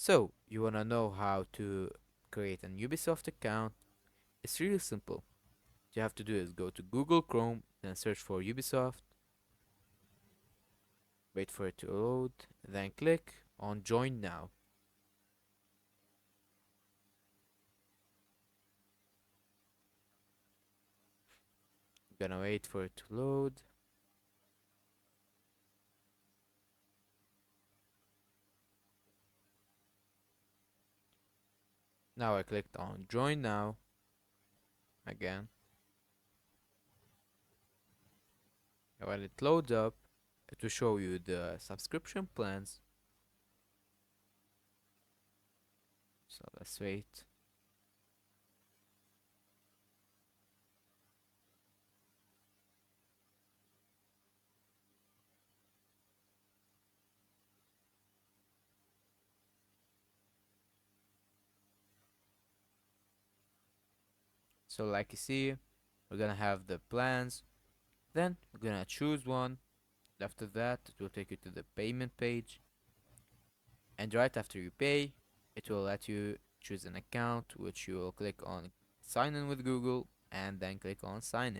So, you wanna know how to create an Ubisoft account? It's really simple. What you have to do is go to Google Chrome, then search for Ubisoft, wait for it to load, then click on Join Now. Gonna wait for it to load. Now I clicked on Join Now again. And when it loads up, it will show you the subscription plans. So let's wait. So like you see, we're gonna have the plans. Then we're gonna choose one. After that, it will take you to the payment page. And right after you pay, it will let you choose an account, which you will click on sign in with Google and then click on sign in.